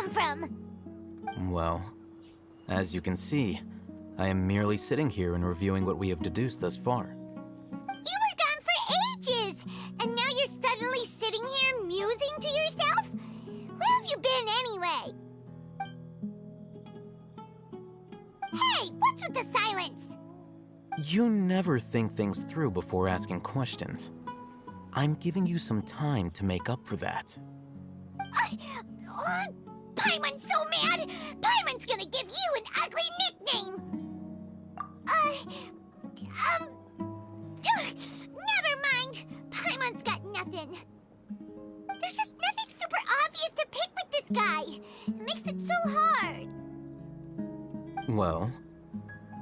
come from? Well, as you can see, I am merely sitting here and reviewing what we have deduced thus far. You were gone for ages, and now you're suddenly sitting here musing to yourself? Where have you been anyway? Hey, what's with the silence? You never think things through before asking questions. I'm giving you some time to make up for that. Paimon's so mad! Paimon's gonna give you an ugly nickname! Never mind. Paimon's got nothing. There's just nothing super obvious to pick with this guy. It makes it so hard. Well,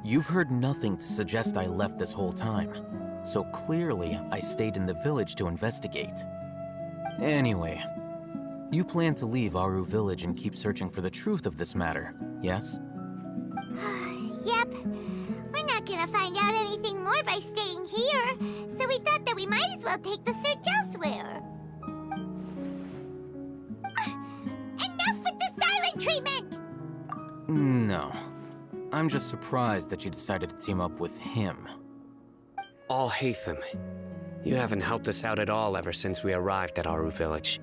you've heard nothing to suggest I left this whole time, so clearly I stayed in the village to investigate. Anyway, you plan to leave Aaru village and keep searching for the truth of this matter, yes? Yep. We're not gonna find out anything more by staying here, so we thought that we might as well take the search elsewhere. Enough with the silent treatment! No. I'm just surprised that you decided to team up with him. Al-Hайтам, you haven't helped us out at all ever since we arrived at Aaru village.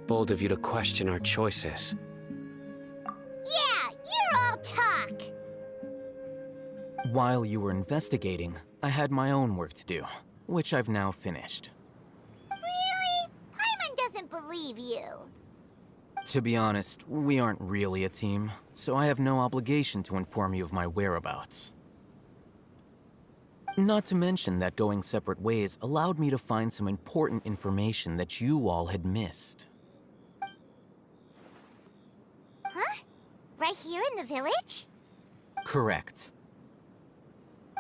Bold of you to question our choices. Yeah, you're all talk! While you were investigating, I had my own work to do, which I've now finished. Really? Paimon doesn't believe you. To be honest, we aren't really a team, so I have no obligation to inform you of my whereabouts. Not to mention that going separate ways allowed me to find some important information that you all had missed. Huh? Right here in the village? Correct.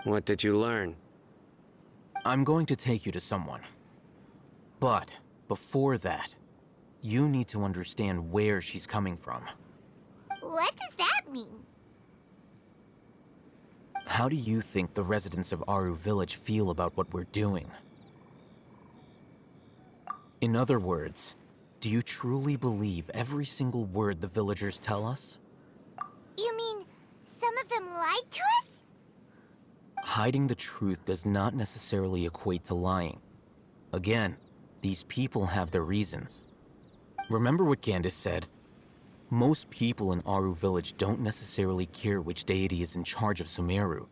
What did you learn? I'm going to take you to someone. But before that, you need to understand where she's coming from. What does that mean? How do you think the residents of Aaru village feel about what we're doing? In other words, do you truly believe every single word the villagers tell us? You mean, some of them lied to us? Hiding the truth does not necessarily equate to lying. Again, these people have their reasons. Remember what Gandhi said? Most people in Aaru village don't necessarily care which deity is in charge of Sumeru.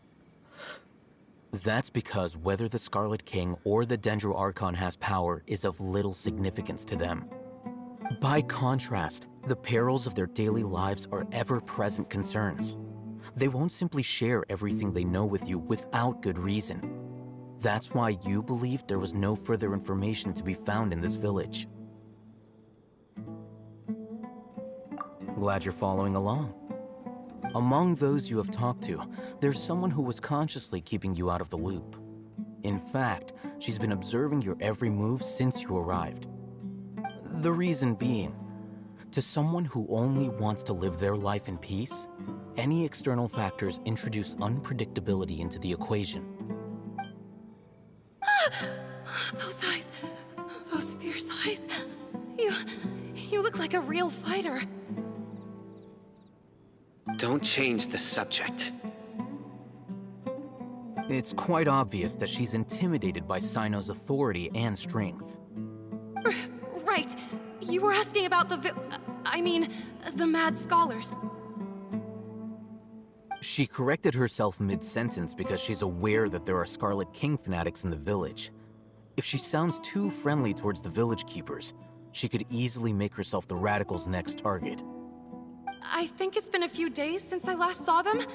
That's because whether the Scarlet King or the Dendro Archon has power is of little significance to them. By contrast, the perils of their daily lives are ever-present concerns. They won't simply share everything they know with you without good reason. That's why you believed there was no further information to be found in this village. Glad you're following along. Among those you have talked to, there's someone who was consciously keeping you out of the loop. In fact, she's been observing your every move since you arrived. The reason being, to someone who only wants to live their life in peace, any external factors introduce unpredictability into the equation. Those eyes, those fierce eyes. You look like a real fighter. Don't change the subject. It's quite obvious that she's intimidated by Sino's authority and strength. Right. You were asking about the mad scholars. She corrected herself mid-sentence because she's aware that there are Scarlet King fanatics in the village. If she sounds too friendly towards the village keepers, she could easily make herself the radicals' next target. I think it's been a few days since I last saw them.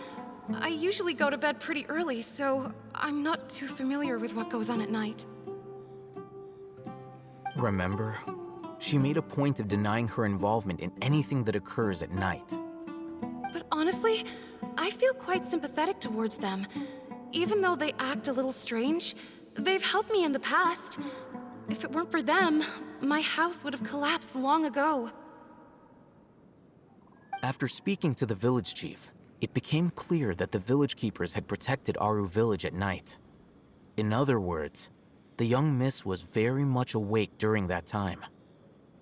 I usually go to bed pretty early, so I'm not too familiar with what goes on at night. Remember? She made a point of denying her involvement in anything that occurs at night. But honestly, I feel quite sympathetic towards them. Even though they act a little strange, they've helped me in the past. If it weren't for them, my house would have collapsed long ago. After speaking to the village chief, it became clear that the village keepers had protected Aaru village at night. In other words, the young miss was very much awake during that time.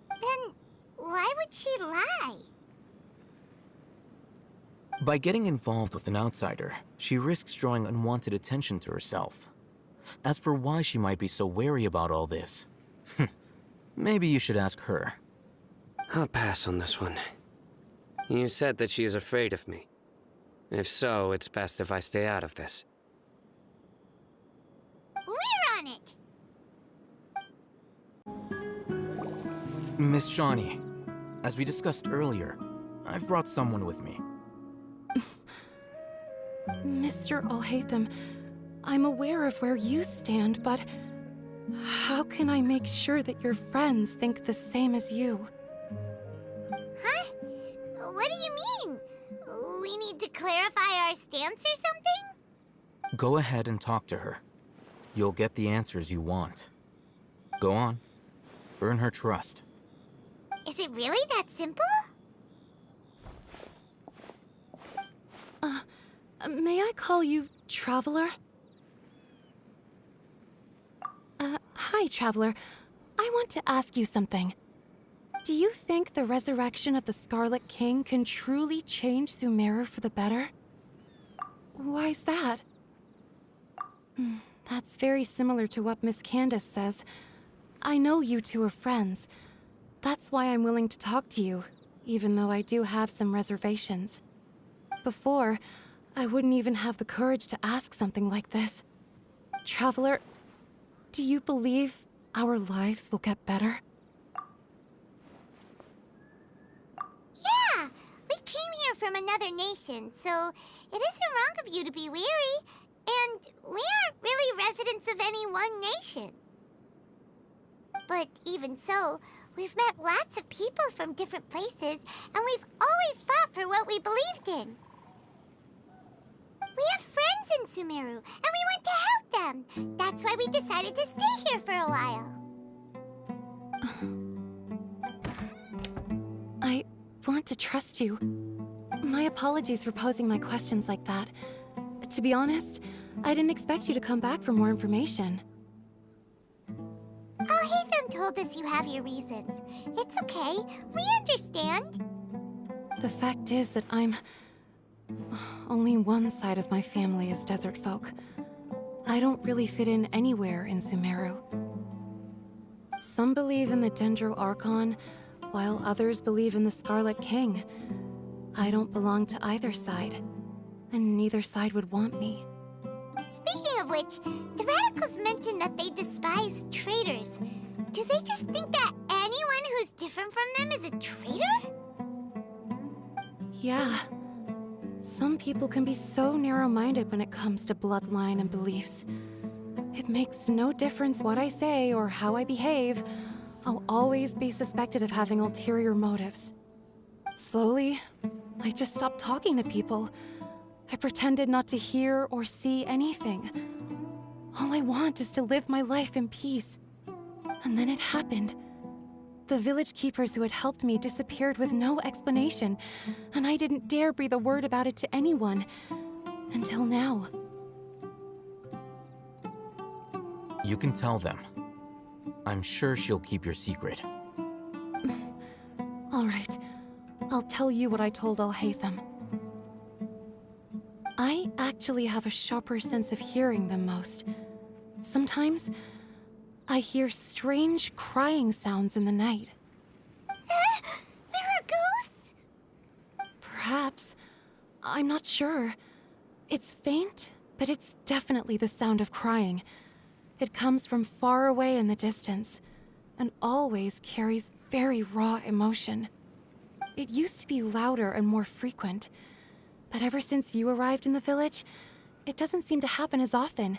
Then, why would she lie? By getting involved with an outsider, she risks drawing unwanted attention to herself. As for why she might be so wary about all this, maybe you should ask her. I'll pass on this one. You said that she is afraid of me. If so, it's best if I stay out of this. We're on it! Miss Shawnee, as we discussed earlier, I've brought someone with me. Mr. Al-Haytham, I'm aware of where you stand, but how can I make sure that your friends think the same as you? Huh? What do you mean? We need to clarify our stance or something? Go ahead and talk to her. You'll get the answers you want. Go on. Earn her trust. Is it really that simple? May I call you Traveler? Hi, Traveler. I want to ask you something. Do you think the resurrection of the Scarlet King can truly change Sumeru for the better? Why's that? That's very similar to what Miss Candace says. I know you two are friends. That's why I'm willing to talk to you, even though I do have some reservations. Before, I wouldn't even have the courage to ask something like this. Traveler, do you believe our lives will get better? Yeah! We came here from another nation, so it isn't wrong of you to be weary. And we aren't really residents of any one nation. But even so, we've met lots of people from different places, and we've always fought for what we believed in. We have friends in Sumeru, and we want to help them. That's why we decided to stay here for a while. I want to trust you. My apologies for posing my questions like that. To be honest, I didn't expect you to come back for more information. Al-Haytham told us you have your reasons. It's okay. We understand. The fact is that only one side of my family is desert folk. I don't really fit in anywhere in Sumeru. Some believe in the Dendro Archon, while others believe in the Scarlet King. I don't belong to either side, and neither side would want me. Speaking of which, the radicals mentioned that they despise traitors. Do they just think that anyone who's different from them is a traitor? Yeah. Some people can be so narrow-minded when it comes to bloodline and beliefs. It makes no difference what I say or how I behave. I'll always be suspected of having ulterior motives. Slowly, I just stopped talking to people. I pretended not to hear or see anything. All I want is to live my life in peace. And then it happened. The village keepers who had helped me disappeared with no explanation, and I didn't dare breathe a word about it to anyone. Until now. You can tell them. I'm sure she'll keep your secret. All right. I'll tell you what I told Al-Haytham. I actually have a sharper sense of hearing than most. Sometimes, I hear strange crying sounds in the night. There are ghosts? Perhaps. I'm not sure. It's faint, but it's definitely the sound of crying. It comes from far away in the distance, and always carries very raw emotion. It used to be louder and more frequent, but ever since you arrived in the village, it doesn't seem to happen as often,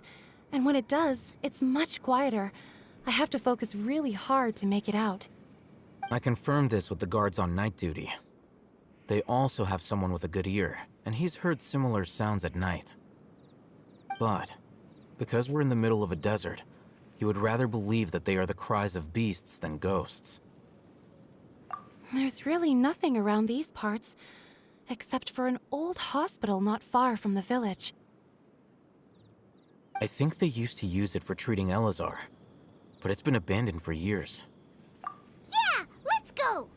and when it does, it's much quieter. I have to focus really hard to make it out. I confirmed this with the guards on night duty. They also have someone with a good ear, and he's heard similar sounds at night. But, because we're in the middle of a desert, he would rather believe that they are the cries of beasts than ghosts. There's really nothing around these parts, except for an old hospital not far from the village. I think they used to use it for treating Elazar, but it's been abandoned for years. Yeah, let's go!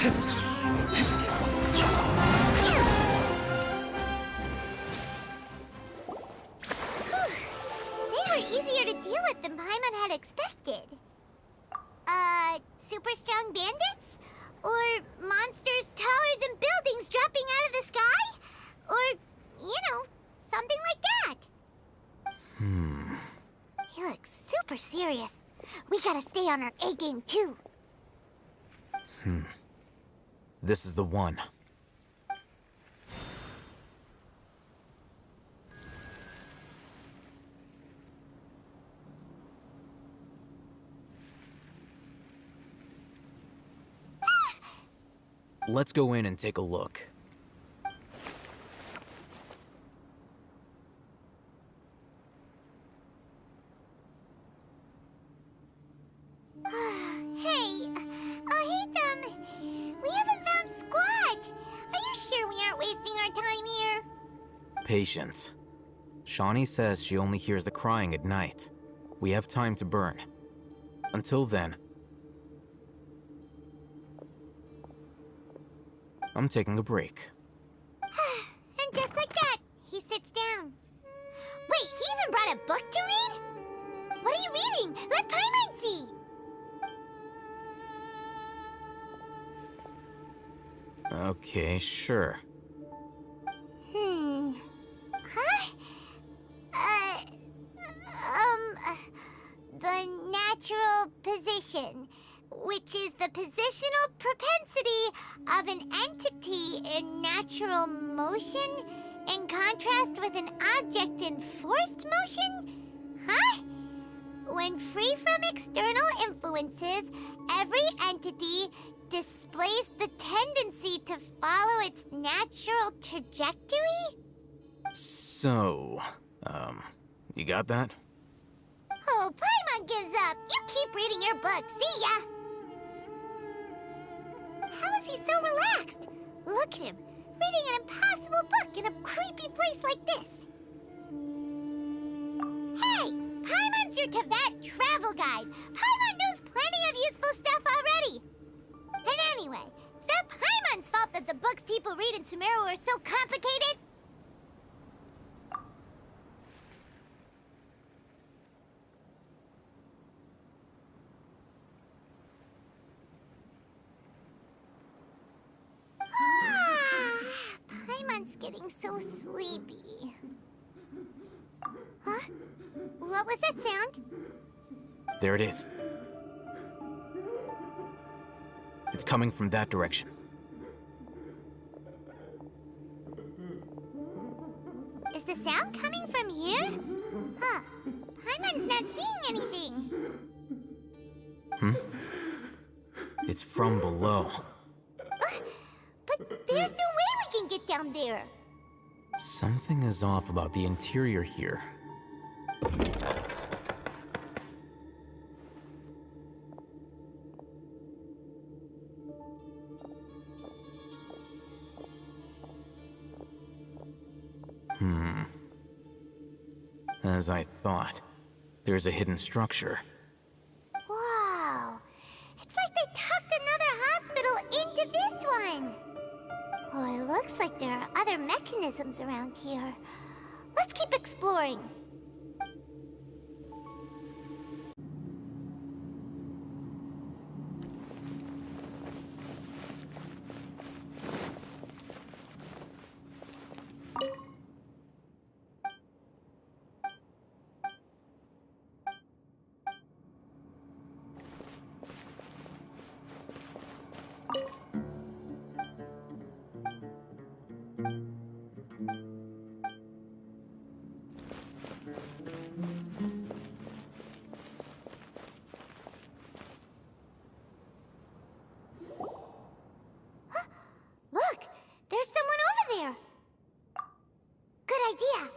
They were easier to deal with than Paimon had expected. Super strong bandits? Or monsters taller than buildings dropping out of the sky? Or, something like that. He looks super serious. We gotta stay on our A game too. This is the one. Let's go in and take a look. Hey, Al-Hайтam, we haven't found squat. Are you sure we aren't wasting our time here? Patience. Shawnee says she only hears the crying at night. We have time to burn. Until then, I'm taking a break. And just like that, he sits down. Wait, he even brought a book to read? What are you reading? Let Paimon see! Okay, sure. Huh? The natural position, which is the positional propensity of an entity in natural motion in contrast with an object in forced motion? Huh? When free from external influences, every entity displays the tendency to follow its natural trajectory? So, you got that? Oh, Paimon gives up. You keep reading your book. See ya! How is he so relaxed? Look at him, reading an impossible book in a creepy place like this. Hey, Paimon's your Teyvat travel guide. Paimon knows plenty of useful stuff already. And anyway, it's not Paimon's fault that the books people read in Sumeru are so complicated. Paimon's getting so sleepy. Huh? What was that sound? There it is. It's coming from that direction. Is the sound coming from here? Huh. Paimon's not seeing anything. It's from below. But there's no way we can get down there. Something is off about the interior here. As I thought, there's a hidden structure. Wow. It's like they tucked another hospital into this one. Oh, it looks like there are other mechanisms around here. Let's keep exploring. Look, there's someone over there. Good idea.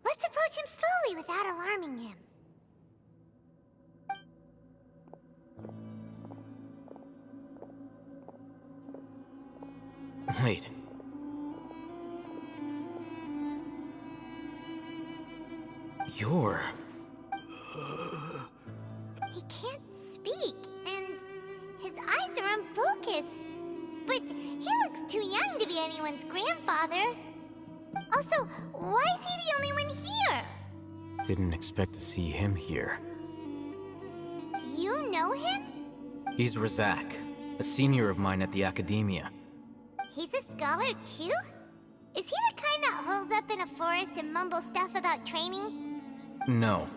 Let's approach him slowly without alarming him. Wait. You're... He can't speak, and his eyes are unfocused. But too young to be anyone's grandfather. Also, why is he the only one here? Didn't expect to see him here. You know him? He's Razak, a senior of mine at the academia. He's a scholar too? Is he the kind that holes up in a forest and mumbles stuff about training? No.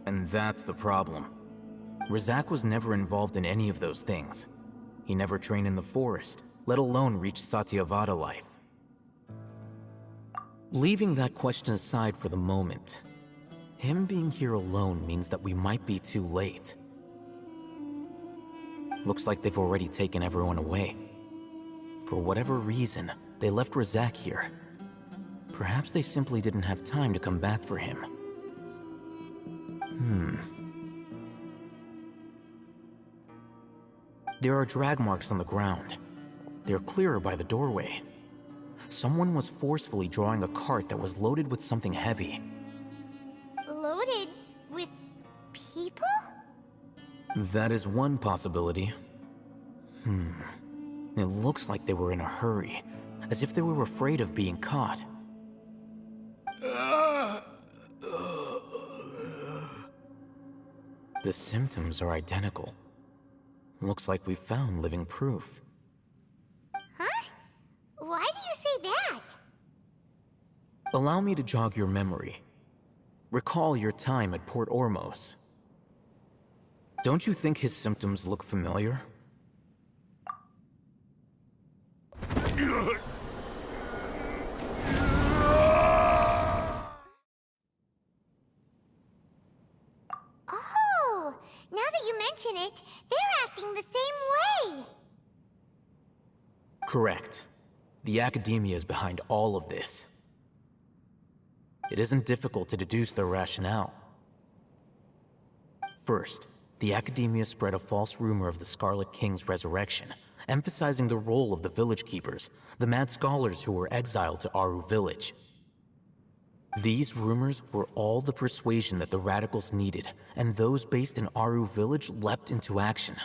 And that's the problem. Razak was never involved in any of those things. He never trained in the forest, let alone reach Satyavada life. Leaving that question aside for the moment, him being here alone means that we might be too late. Looks like they've already taken everyone away. For whatever reason, they left Razak here. Perhaps they simply didn't have time to come back for him. There are drag marks on the ground. They're clearer by the doorway. Someone was forcefully drawing a cart that was loaded with something heavy. Loaded with people? That is one possibility. It looks like they were in a hurry, as if they were afraid of being caught. The symptoms are identical. Looks like we found living proof. Huh? Why do you say that? Allow me to jog your memory. Recall your time at Port Ormos. Don't you think his symptoms look familiar? Oh, now that you mention it, they're acting the same way. Correct. The academia is behind all of this. It isn't difficult to deduce their rationale. First, the academia spread a false rumor of the Scarlet King's resurrection, emphasizing the role of the village keepers, the mad scholars who were exiled to Aaru village. These rumors were all the persuasion that the radicals needed, and those based in Aaru village leapt into action.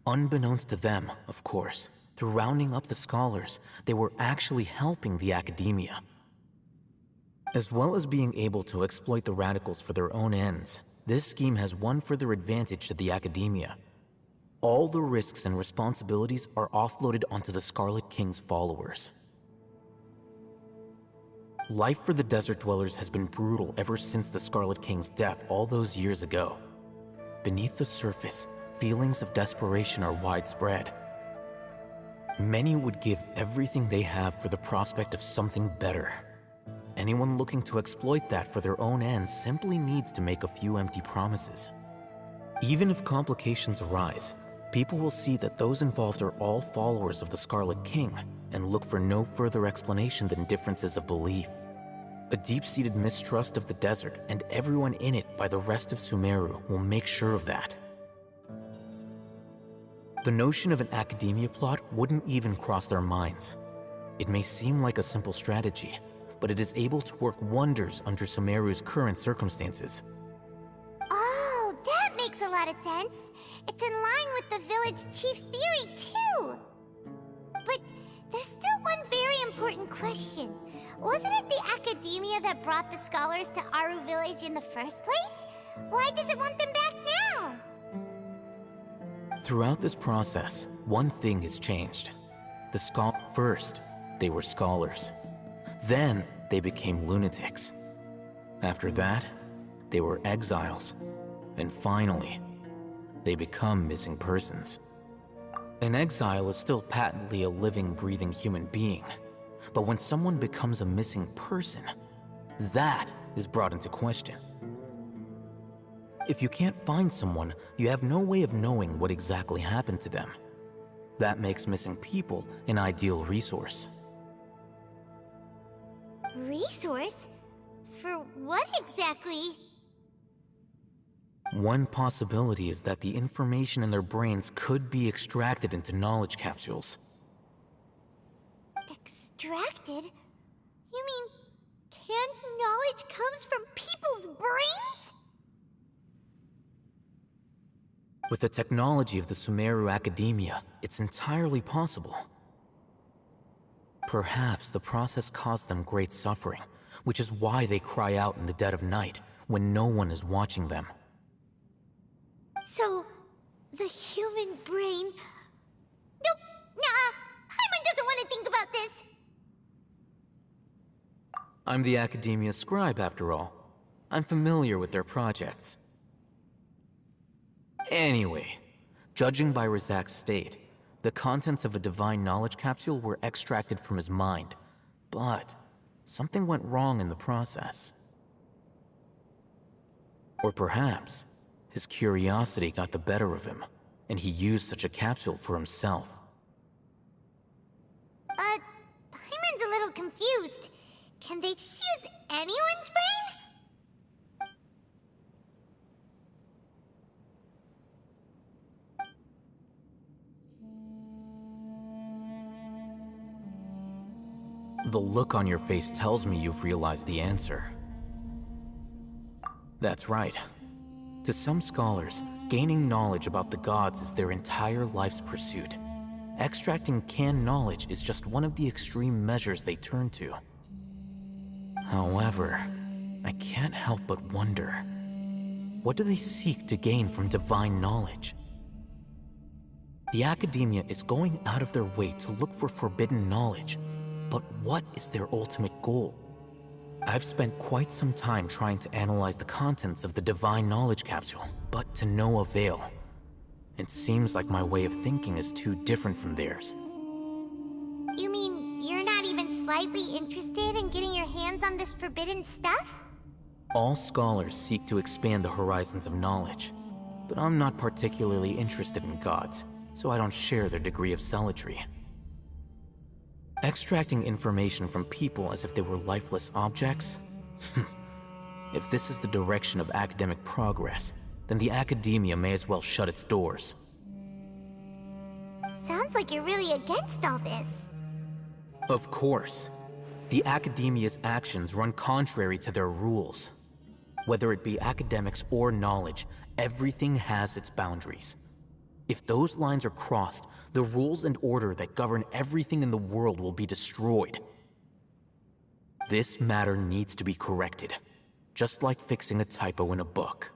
Unbeknownst to them, of course, through rounding up the scholars, they were actually helping the academia. As well as being able to exploit the radicals for their own ends, this scheme has one further advantage to the academia. All the risks and responsibilities are offloaded onto the Scarlet King's followers. Life for the desert dwellers has been brutal ever since the Scarlet King's death all those years ago. Beneath the surface, feelings of desperation are widespread. Many would give everything they have for the prospect of something better. Anyone looking to exploit that for their own ends simply needs to make a few empty promises. Even if complications arise, people will see that those involved are all followers of the Scarlet King and look for no further explanation than differences of belief. A deep-seated mistrust of the desert and everyone in it by the rest of Sumeru will make sure of that. The notion of an academia plot wouldn't even cross their minds. It may seem like a simple strategy, but it is able to work wonders under Sumeru's current circumstances. Oh, that makes a lot of sense. It's in line with the village chief's theory, too. But there's still one very important question. Wasn't it the academia that brought the scholars to Aaru village in the first place? Why does it want them back now? Throughout this process, one thing has changed. First, they were scholars. Then, they became lunatics. After that, they were exiles. And finally, they become missing persons. An exile is still patently a living, breathing human being. But when someone becomes a missing person, that is brought into question. If you can't find someone, you have no way of knowing what exactly happened to them. That makes missing people an ideal resource. Resource? For what exactly? One possibility is that the information in their brains could be extracted into knowledge capsules. Extracted? You mean canned knowledge comes from people's brains? With the technology of the Sumeru Academia, it's entirely possible. perhaps the process caused them great suffering, which is why they cry out in the dead of night when no one is watching them. So, the human brain... Nope, nah, Paimon doesn't want to think about this. I'm the Academia scribe, after all. I'm familiar with their projects. Anyway, judging by Razak's state, the contents of a divine knowledge capsule were extracted from his mind, but something went wrong in the process. Or perhaps his curiosity got the better of him, and he used such a capsule for himself. Paimon's a little confused. Can they just use anyone's brain? The look on your face tells me you've realized the answer. That's right. To some scholars, gaining knowledge about the gods is their entire life's pursuit. Extracting canned knowledge is just one of the extreme measures they turn to. However, I can't help but wonder, what do they seek to gain from divine knowledge? The Academia is going out of their way to look for forbidden knowledge, but what is their ultimate goal? I've spent quite some time trying to analyze the contents of the divine knowledge capsule, but to no avail. It seems like my way of thinking is too different from theirs. You mean you're not even slightly interested in getting your hands on this forbidden stuff? All scholars seek to expand the horizons of knowledge, but I'm not particularly interested in gods, so I don't share their degree of zealotry. Extracting information from people as if they were lifeless objects? If this is the direction of academic progress, then the Academia may as well shut its doors. Sounds like you're really against all this. Of course. The Academia's actions run contrary to their rules. Whether it be academics or knowledge, everything has its boundaries. If those lines are crossed, the rules and order that govern everything in the world will be destroyed. This matter needs to be corrected, just like fixing a typo in a book.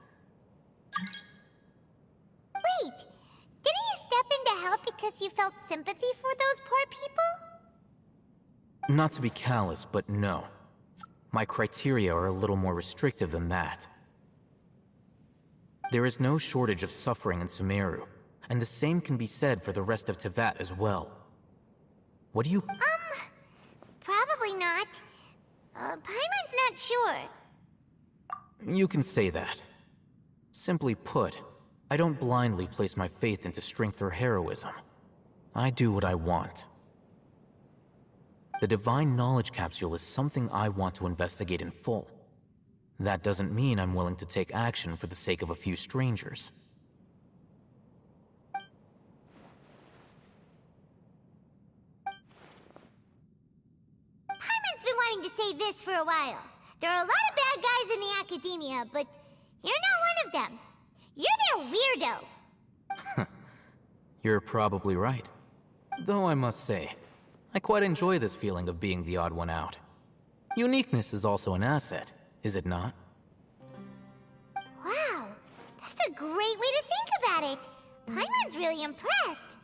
Wait, didn't you step in to help because you felt sympathy for those poor people? Not to be callous, but no. My criteria are a little more restrictive than that. There is no shortage of suffering in Sumeru, and the same can be said for the rest of Teyvat as well. What do you... Probably not. Paimon's not sure. You can say that. Simply put, I don't blindly place my faith into strength or heroism. I do what I want. The divine knowledge capsule is something I want to investigate in full. That doesn't mean I'm willing to take action for the sake of a few strangers. Paimon's been wanting to say this for a while. There are a lot of bad guys in the Academia, but you're not one of them. You're their weirdo. You're probably right. Though I must say, I quite enjoy this feeling of being the odd one out. Uniqueness is also an asset, is it not? Wow, that's a great way to think about it. Paimon's really impressed.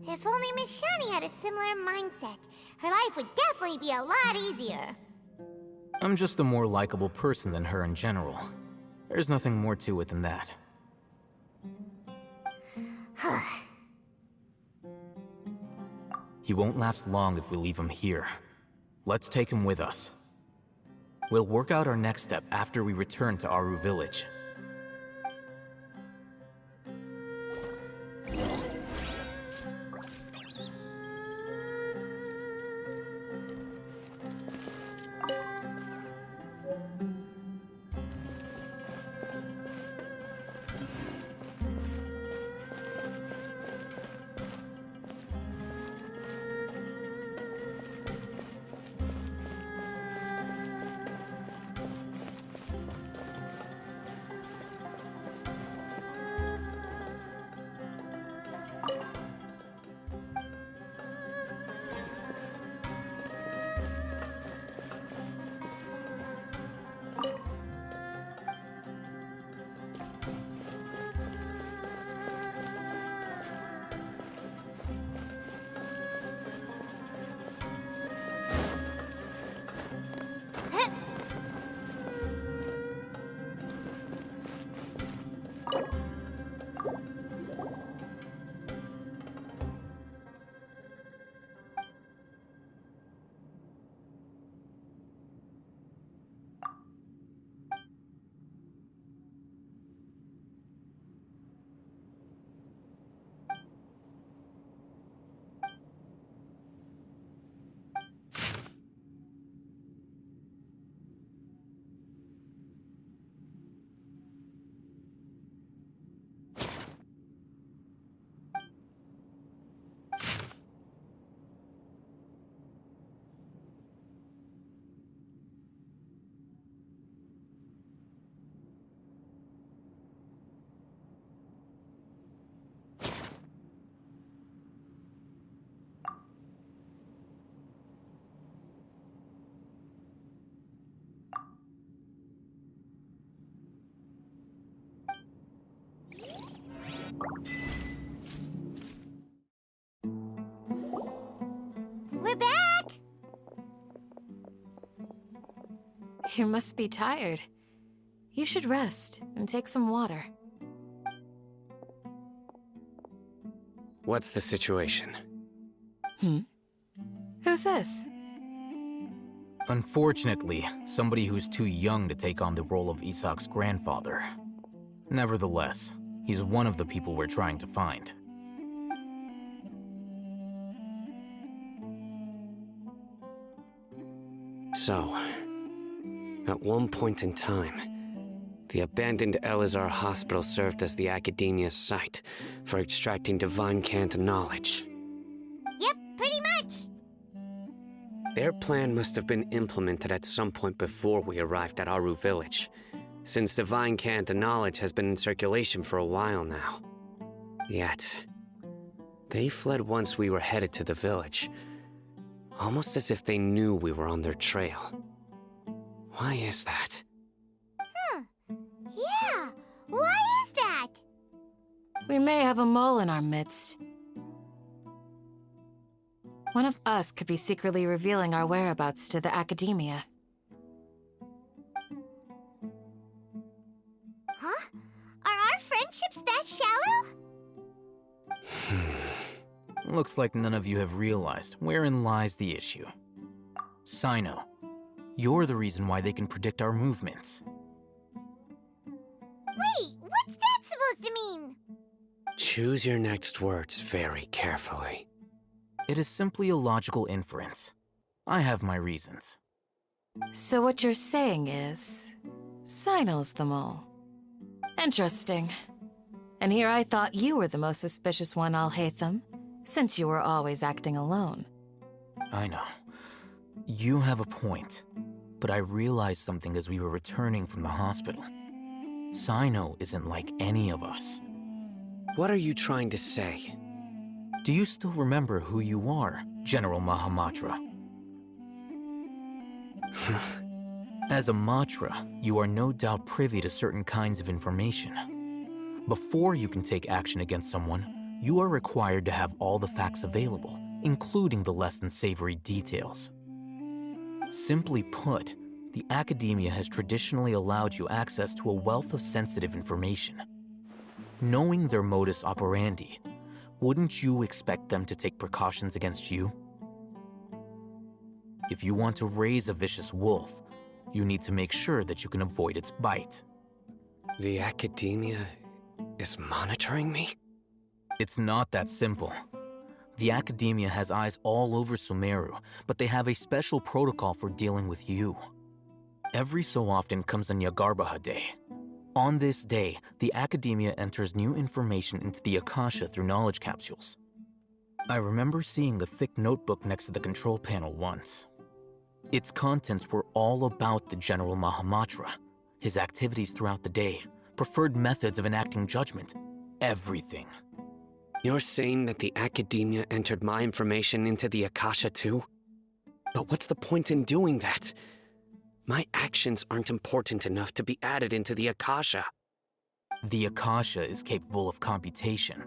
If only Miss Shani had a similar mindset, her life would definitely be a lot easier. I'm just a more likable person than her in general. There's nothing more to it than that. He won't last long if we leave him here. Let's take him with us. We'll work out our next step after we return to Aaru village. we're back! You must be tired. You should rest and take some water. What's the situation? Who's this? Unfortunately, somebody who's too young to take on the role of Isak's grandfather. Nevertheless, he's one of the people we're trying to find. So, at one point in time, the abandoned Elazar hospital served as the academia's site for extracting divine cant knowledge. Yep, pretty much. Their plan must have been implemented at some point before we arrived at Aaru village, since divine cant knowledge has been in circulation for a while now. Yet, they fled once we were headed to the village, almost as if they knew we were on their trail. Why is that? Yeah, why is that? We may have a mole in our midst. One of us could be secretly revealing our whereabouts to the academia. Huh? Are our friendships that shallow? Looks like none of you have realized wherein lies the issue. Sino, you're the reason why they can predict our movements. Wait, what's that supposed to mean? Choose your next words very carefully. It is simply a logical inference. I have my reasons. So what you're saying is, Sino's the mole. Interesting. And here I thought you were the most suspicious one, al-Hайтам, since you were always acting alone. I know. You have a point. But I realized something as we were returning from the hospital. Sino isn't like any of us. What are you trying to say? Do you still remember who you are, General Mahamatra? As a Matra, you are no doubt privy to certain kinds of information. Before you can take action against someone, you are required to have all the facts available, including the less than savory details. Simply put, the academia has traditionally allowed you access to a wealth of sensitive information. Knowing their modus operandi, wouldn't you expect them to take precautions against you? If you want to raise a vicious wolf, you need to make sure that you can avoid its bite. The academia is monitoring me? It's not that simple. The academia has eyes all over Sumeru, but they have a special protocol for dealing with you. Every so often comes a Nyagarbaha day. On this day, the academia enters new information into the Akasha through knowledge capsules. I remember seeing the thick notebook next to the control panel once. Its contents were all about the General Mahamatra, his activities throughout the day, preferred methods of enacting judgment, everything. You're saying that the academia entered my information into the Akasha too? But what's the point in doing that? My actions aren't important enough to be added into the Akasha. The Akasha is capable of computation.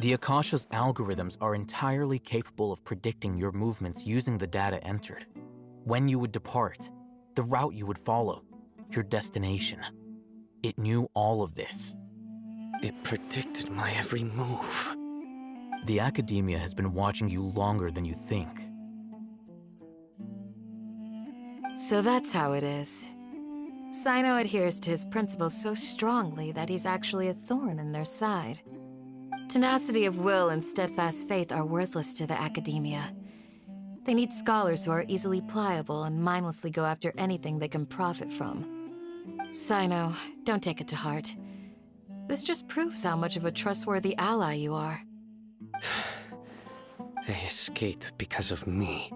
The Akasha's algorithms are entirely capable of predicting your movements using the data entered. When you would depart, the route you would follow, your destination. It knew all of this. It predicted my every move. The academia has been watching you longer than you think. So that's how it is. Sino adheres to his principles so strongly that he's actually a thorn in their side. Tenacity of will and steadfast faith are worthless to the academia. They need scholars who are easily pliable and mindlessly go after anything they can profit from. Sino, don't take it to heart. This just proves how much of a trustworthy ally you are. They escaped because of me.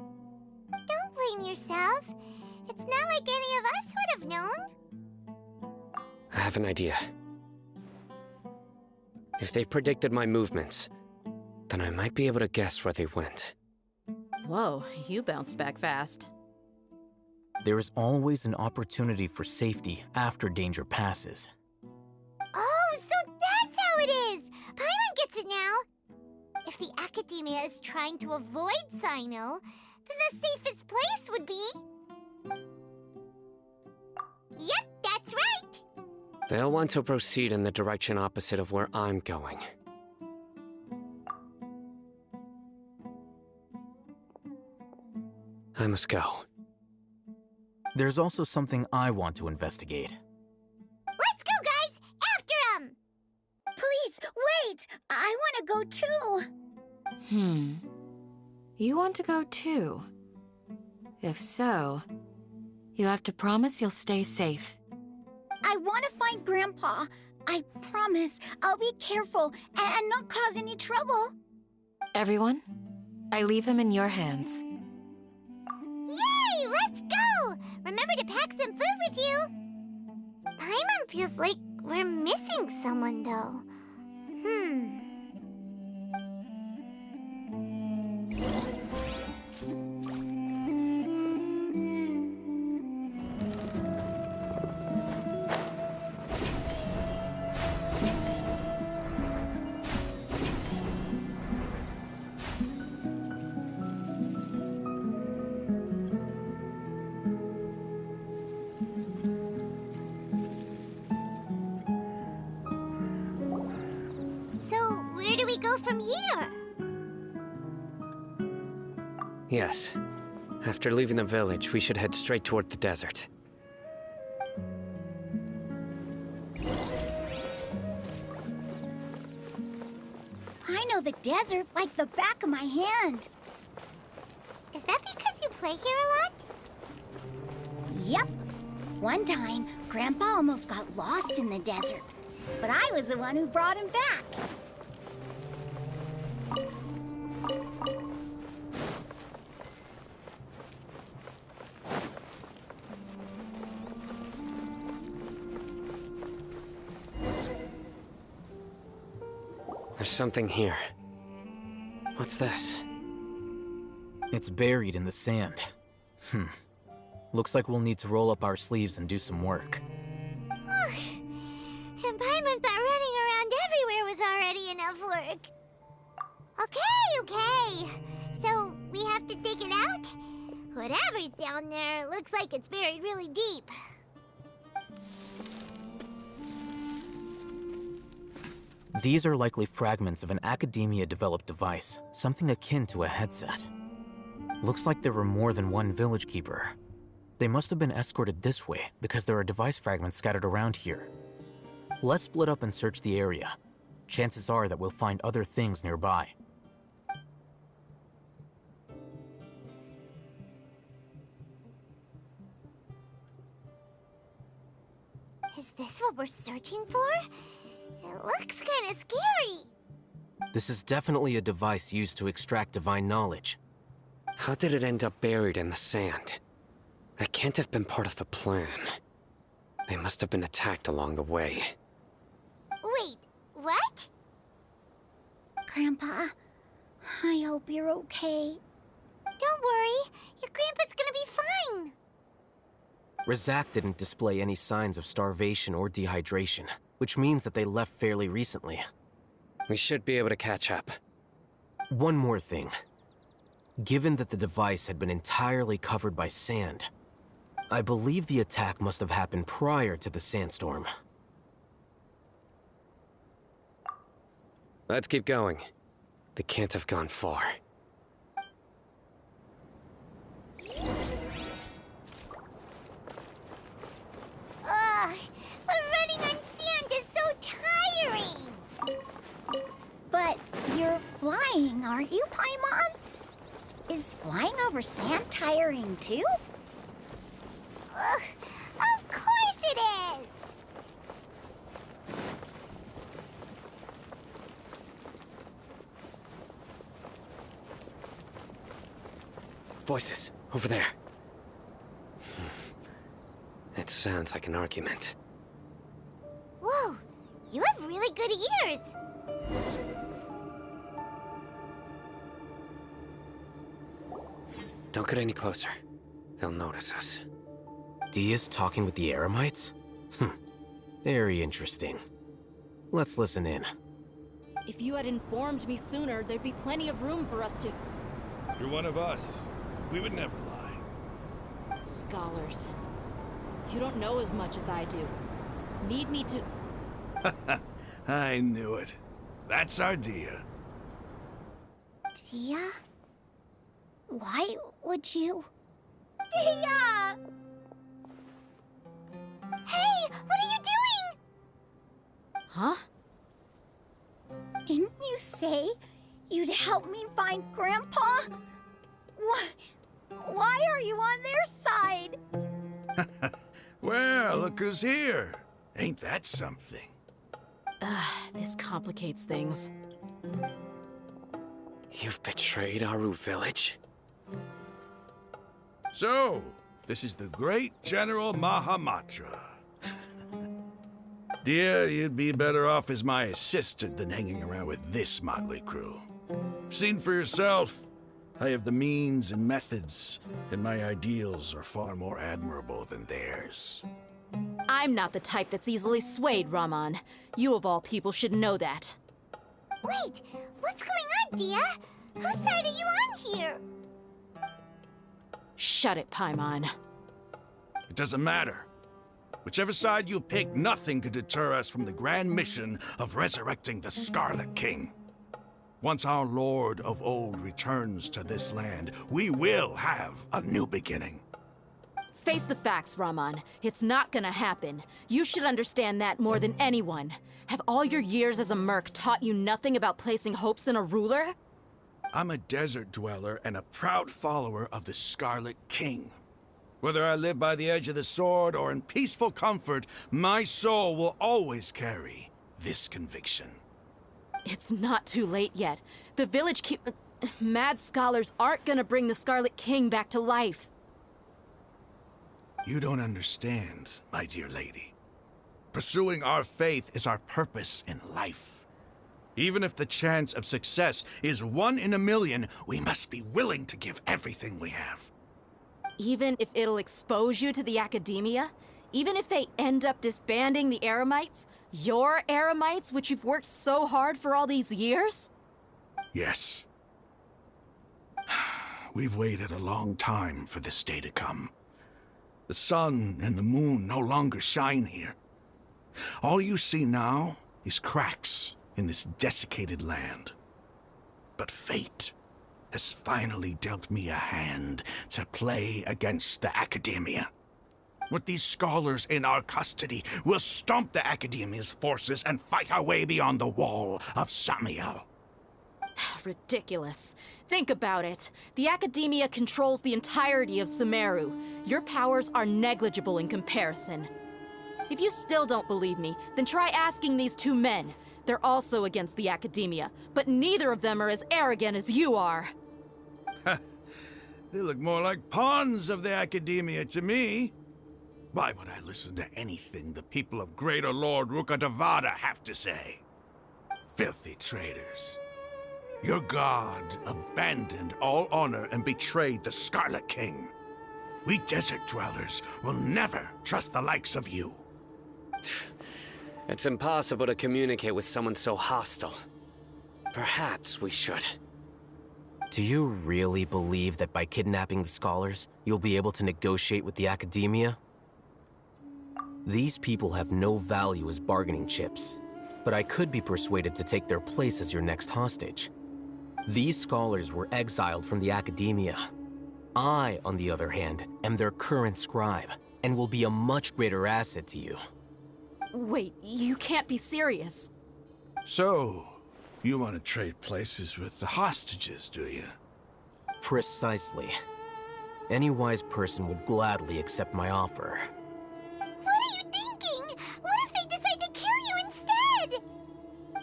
Don't blame yourself. It's not like any of us would have known. I have an idea. If they predicted my movements, then I might be able to guess where they went. Whoa, you bounced back fast. There is always an opportunity for safety after danger passes. Oh, so that's how it is! Paimon gets it now! If the Academia is trying to avoid Sino, then the safest place would be... Yep, that's right! They'll want to proceed in the direction opposite of where I'm going. I must go. There's also something I want to investigate. Let's go, guys! After 'em! Please, wait! I want to go too! You want to go too? If so, you have to promise you'll stay safe. I want to find Grandpa. I promise I'll be careful and not cause any trouble. Everyone, I leave him in your hands. Yay! Let's go! Remember to pack some food with you! Paimon feels like we're missing someone, though. Where do we go from here? Yes. After leaving the village, we should head straight toward the desert. I know the desert like the back of my hand. Is that because you play here a lot? Yep. One time, Grandpa almost got lost in the desert, but I was the one who brought him back. There's something here. What's this? It's buried in the sand. Looks like we'll need to roll up our sleeves and do some work. And Paimon thought running around everywhere was already enough work. Okay. So, we have to dig it out? Whatever's down there looks like it's buried really deep. These are likely fragments of an Academia-developed device, something akin to a headset. Looks like there were more than one village keeper. They must have been escorted this way because there are device fragments scattered around here. Let's split up and search the area. Chances are that we'll find other things nearby. Is this what we're searching for? It looks kind of scary. This is definitely a device used to extract divine knowledge. How did it end up buried in the sand? That can't have been part of the plan. They must have been attacked along the way. Wait, what? Grandpa, I hope you're okay. Don't worry, your grandpa's gonna be fine. Razak didn't display any signs of starvation or dehydration, which means that they left fairly recently. We should be able to catch up. One more thing. Given that the device had been entirely covered by sand, I believe the attack must have happened prior to the sandstorm. Let's keep going. They can't have gone far. Ugh, but running on sand is so tiring. But you're flying, aren't you, Paimon? Is flying over sand tiring too? Ugh, of course it is. Voices, over there. It sounds like an argument. Whoa, you have really good ears. Don't get any closer. They'll notice us. Dia's talking with the Aramites? Very interesting. Let's listen in. If you had informed me sooner, there'd be plenty of room for us to... You're one of us. We would never lie. Scholars. You don't know as much as I do. Need me to... I knew it. That's our Dia. Dia? Why would you... Dia! Hey, what are you doing? Huh? Didn't you say you'd help me find Grandpa? Why are you on their side? Well, look who's here. Ain't that something? This complicates things. You've betrayed Aaru village? So, this is the great General Mahamatra. Dear, you'd be better off as my assistant than hanging around with this motley crew. Seen for yourself. I have the means and methods, and my ideals are far more admirable than theirs. I'm not the type that's easily swayed, Raman. You of all people should know that. Wait, what's going on, Dia? Whose side are you on here? Shut it, Paimon. It doesn't matter. Whichever side you pick, nothing could deter us from the grand mission of resurrecting the Scarlet King. Once our Lord of Old returns to this land, we will have a new beginning. Face the facts, Raman. It's not gonna happen. You should understand that more than anyone. Have all your years as a merc taught you nothing about placing hopes in a ruler? I'm a desert dweller and a proud follower of the Scarlet King. Whether I live by the edge of the sword or in peaceful comfort, my soul will always carry this conviction. It's not too late yet. The village mad scholars aren't gonna bring the Scarlet King back to life. You don't understand, my dear lady. Pursuing our faith is our purpose in life. Even if the chance of success is 1 in a million, we must be willing to give everything we have. Even if it'll expose you to the academia? Even if they end up disbanding the Eremites? Your Eremites, which you've worked so hard for all these years? Yes. We've waited a long time for this day to come. The sun and the moon no longer shine here. All you see now is cracks in this desiccated land. But fate has finally dealt me a hand to play against the academia. With these scholars in our custody, we'll stomp the academia's forces and fight our way beyond the wall of Samiel. Ridiculous. Think about it. The academia controls the entirety of Sumeru. Your powers are negligible in comparison. If you still don't believe me, then try asking these 2 men. They're also against the academia, but neither of them are as arrogant as you are. They look more like pawns of the academia to me. Why would I listen to anything the people of Greater Lord Rukkhadevada have to say? Filthy traitors. Your god abandoned all honor and betrayed the Scarlet King. We desert dwellers will never trust the likes of you. It's impossible to communicate with someone so hostile. Perhaps we should. Do you really believe that by kidnapping the scholars, you'll be able to negotiate with the academia? These people have no value as bargaining chips, but I could be persuaded to take their place as your next hostage. These scholars were exiled from the academia. I, on the other hand, am their current scribe, and will be a much greater asset to you. Wait, you can't be serious. So, you want to trade places with the hostages, do you? Precisely. Any wise person would gladly accept my offer. What are you thinking? What if they decide to kill you instead?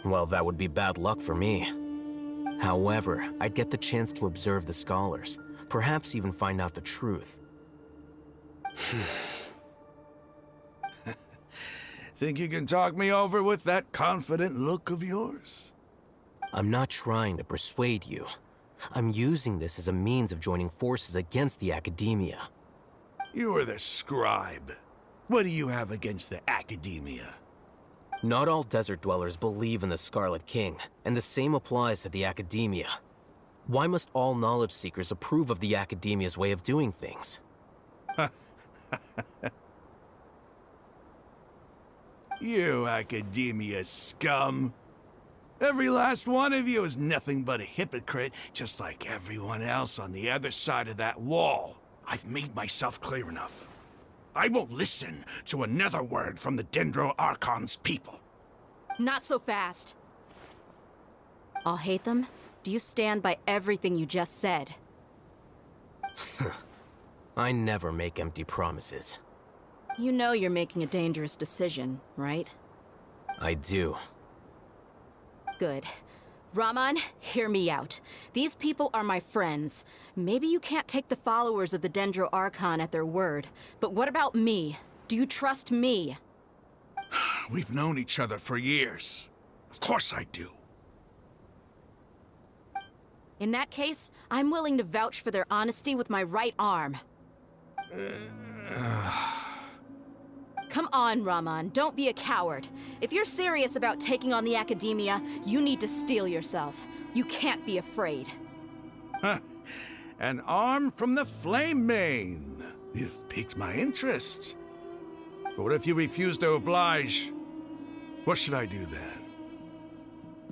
Well, that would be bad luck for me. However, I'd get the chance to observe the scholars, perhaps even find out the truth. Think you can talk me over with that confident look of yours? I'm not trying to persuade you. I'm using this as a means of joining forces against the academia. You are the scribe. What do you have against the academia? Not all desert dwellers believe in the Scarlet King, and the same applies to the Academia. Why must all knowledge seekers approve of the Academia's way of doing things? You Academia scum! Every last one of you is nothing but a hypocrite, just like everyone else on the other side of that wall. I've made myself clear enough. I won't listen to another word from the Dendro Archon's people. Not so fast. Al-Hайтам, do you stand by everything you just said? I never make empty promises. You know you're making a dangerous decision, right? I do. Good. Rahman, hear me out. These people are my friends. Maybe you can't take the followers of the Dendro Archon at their word, but what about me? Do you trust me? We've known each other for years. Of course I do. In that case, I'm willing to vouch for their honesty with my right arm. Come on, Rahman, don't be a coward. If you're serious about taking on the Academia, you need to steel yourself. You can't be afraid. Huh. An arm from the Flame Mane. You've piqued my interest. But what if you refuse to oblige? What should I do then?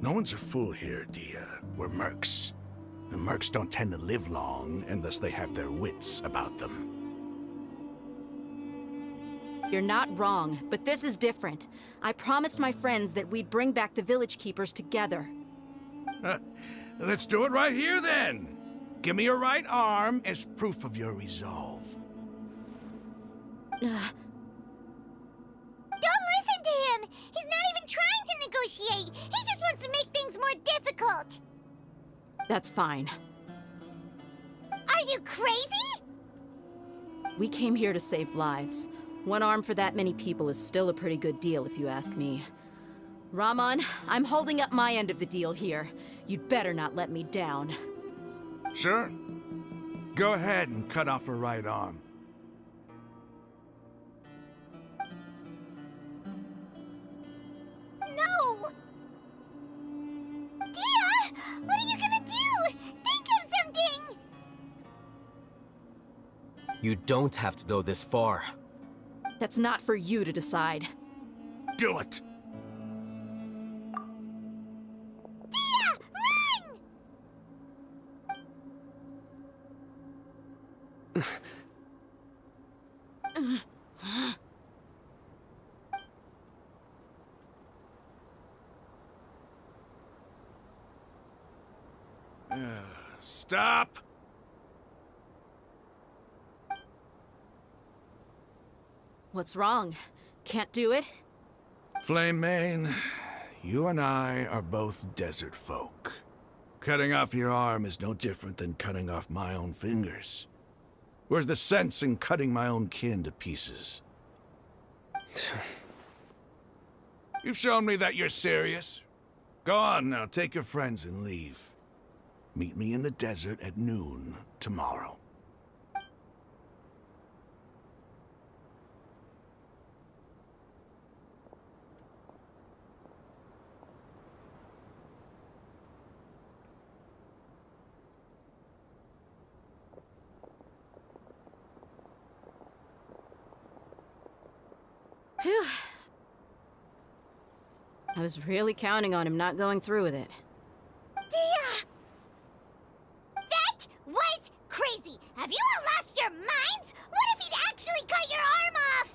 No one's a fool here, Dia. We're mercs. The mercs don't tend to live long unless they have their wits about them. You're not wrong, but this is different. I promised my friends that we'd bring back the village keepers together. Let's do it right here, then. Give me your right arm as proof of your resolve. Don't listen to him! He's not even trying to negotiate! He just wants to make things more difficult! That's fine. Are you crazy? We came here to save lives. One arm for that many people is still a pretty good deal, if you ask me. Rahman, I'm holding up my end of the deal here. You'd better not let me down. Sure. Go ahead and cut off her right arm. No! Dia! What are you gonna do? Think of something! You don't have to go this far. That's not for you to decide. Do it! Dia! Run! Stop! What's wrong? Can't do it? Flame Mane, you and I are both desert folk. Cutting off your arm is no different than cutting off my own fingers. Where's the sense in cutting my own kin to pieces? You've shown me that you're serious. Go on now, take your friends and leave. Meet me in the desert at noon tomorrow. Phew. I was really counting on him not going through with it. Dia! That was crazy! Have you all lost your minds? What if he'd actually cut your arm off?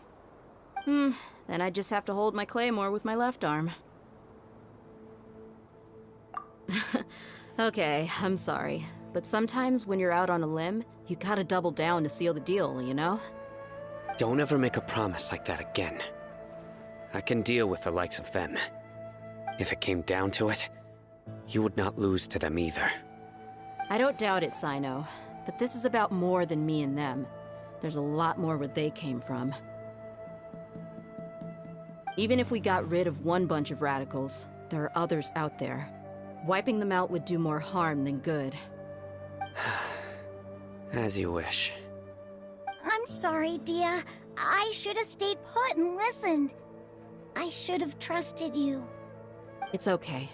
Then I just have to hold my claymore with my left arm. Okay, I'm sorry. But sometimes when you're out on a limb, you gotta double down to seal the deal, you know? Don't ever make a promise like that again. I can deal with the likes of them. If it came down to it, you would not lose to them either. I don't doubt it, Sino. But this is about more than me and them. There's a lot more where they came from. Even if we got rid of one bunch of radicals, there are others out there. Wiping them out would do more harm than good. As you wish. I'm sorry, Dia. I should have stayed put and listened. I should have trusted you. It's okay.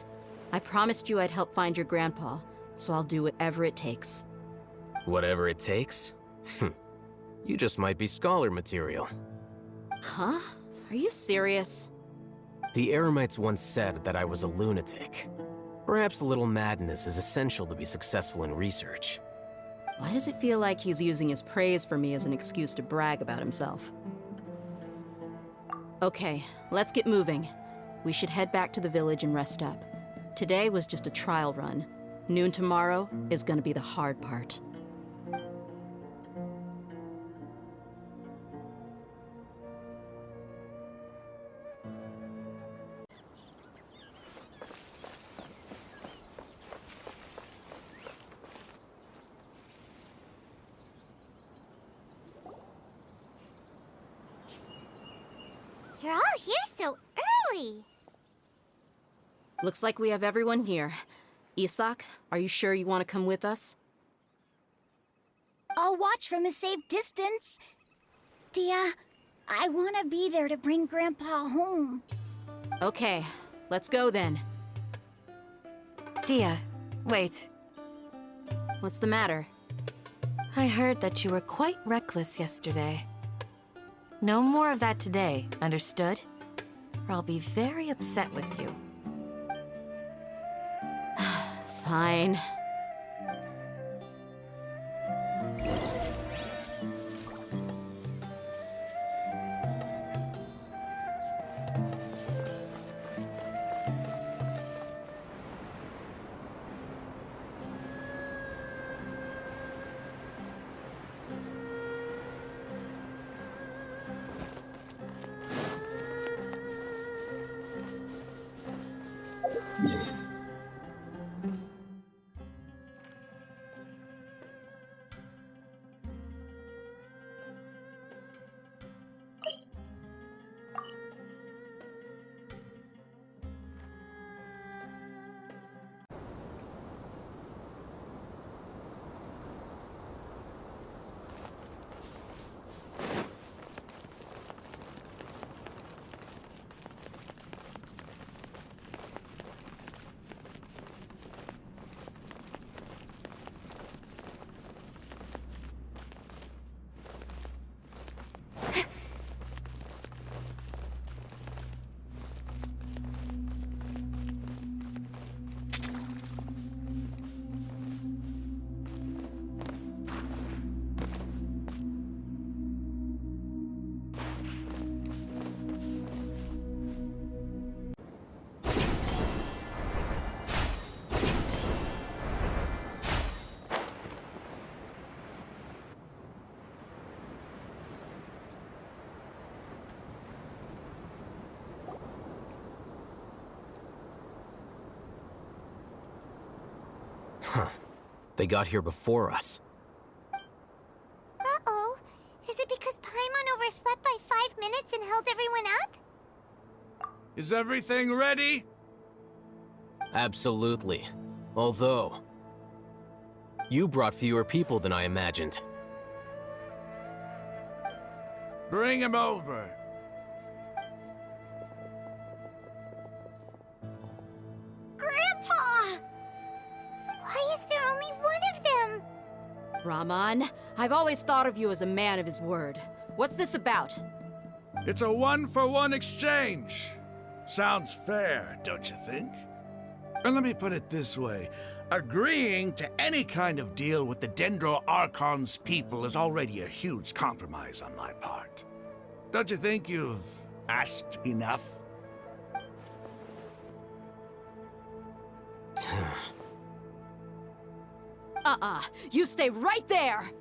I promised you I'd help find your grandpa, so I'll do whatever it takes. Whatever it takes? You just might be scholar material. Huh? Are you serious? The Eremites once said that I was a lunatic. Perhaps a little madness is essential to be successful in research. Why does it feel like he's using his praise for me as an excuse to brag about himself? Okay, let's get moving. We should head back to the village and rest up. Today was just a trial run. Noon tomorrow is gonna be the hard part. You're all here so early. Looks like we have everyone here. Isak, are you sure you want to come with us? I'll watch from a safe distance. Dia, I want to be there to bring Grandpa home. Okay, let's go then. Dia, wait. What's the matter? I heard that you were quite reckless yesterday. No more of that today, understood? Or I'll be very upset with you. Fine. They got here before us. Uh-oh. Is it because Paimon overslept by 5 minutes and held everyone up? Is everything ready? Absolutely. Although, you brought fewer people than I imagined. Bring him over. Grandpa! Why is there only one of them? Rahman, I've always thought of you as a man of his word. What's this about? It's a one-for-one exchange. Sounds fair, don't you think? And let me put it this way. Agreeing to any kind of deal with the Dendro Archon's people is already a huge compromise on my part. Don't you think you've asked enough? You stay right there!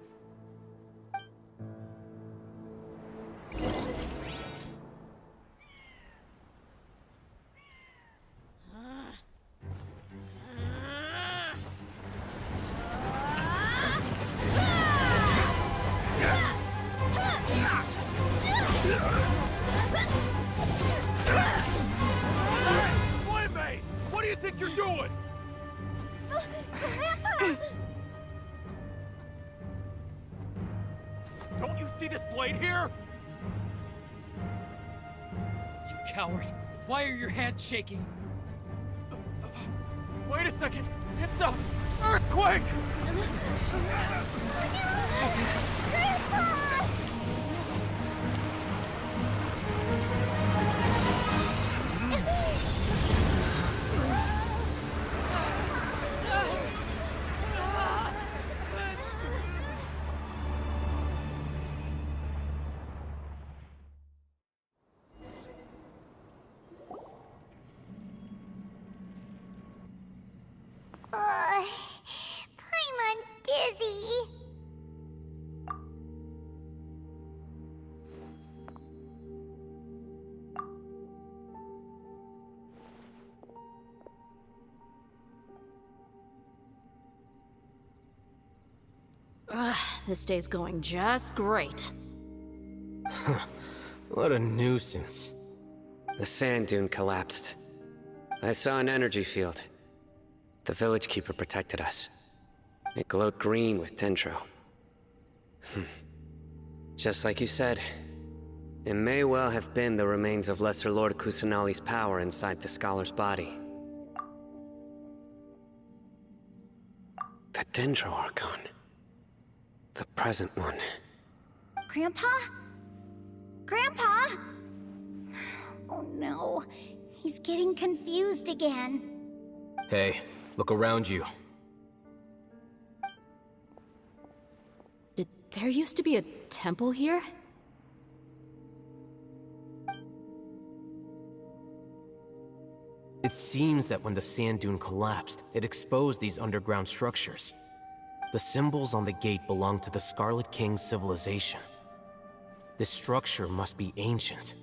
Boy, what do you think you're doing? Don't you see this blade here? You coward! Why are your hands shaking? Wait a second! It's a earthquake! Paimon's dizzy. This day's going just great. What a nuisance. The sand dune collapsed. I saw an energy field. The village keeper protected us. It glowed green with dendro. Just like you said, it may well have been the remains of Lesser Lord Kusanali's power inside the scholar's body. The dendro archon. The present one. Grandpa? Grandpa? Oh no, he's getting confused again. Hey, look around you. Did there used to be a temple here? It seems that when the sand dune collapsed, it exposed these underground structures. The symbols on the gate belong to the Scarlet King's civilization. This structure must be ancient.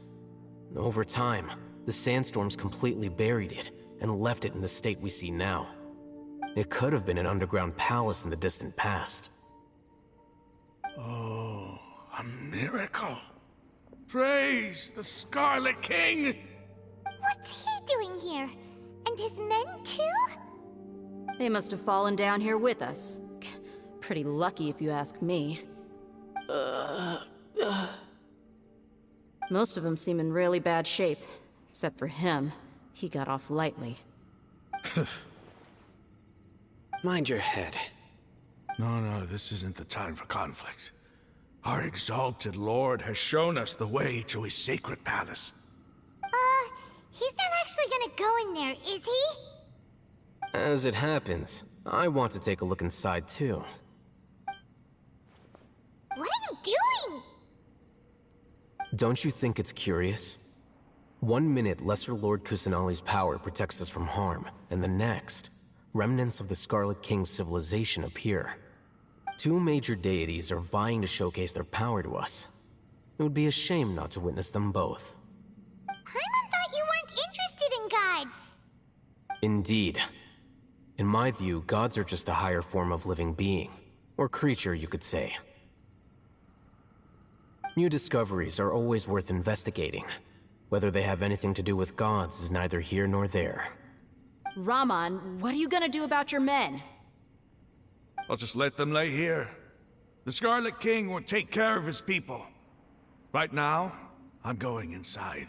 Over time, the sandstorms completely buried it and left it in the state we see now. It could have been an underground palace in the distant past. Oh, a miracle. Praise the Scarlet King! What's he doing here? And his men too? They must have fallen down here with us. Pretty lucky if you ask me. Most of them seem in really bad shape. Except for him. He got off lightly. Mind your head. No, this isn't the time for conflict. Our exalted lord has shown us the way to his sacred palace. He's not actually gonna go in there, is he? As it happens, I want to take a look inside too. What are you doing? Don't you think it's curious? 1 minute, Lesser Lord Kusanali's power protects us from harm, and the next, remnants of the Scarlet King's civilization appear. 2 major deities are vying to showcase their power to us. It would be a shame not to witness them both. Paimon thought you weren't interested in gods. Indeed. In my view, gods are just a higher form of living being, or creature, you could say. New discoveries are always worth investigating. Whether they have anything to do with gods is neither here nor there. Raman, what are you gonna do about your men? I'll just let them lay here. The Scarlet King will take care of his people. Right now, I'm going inside.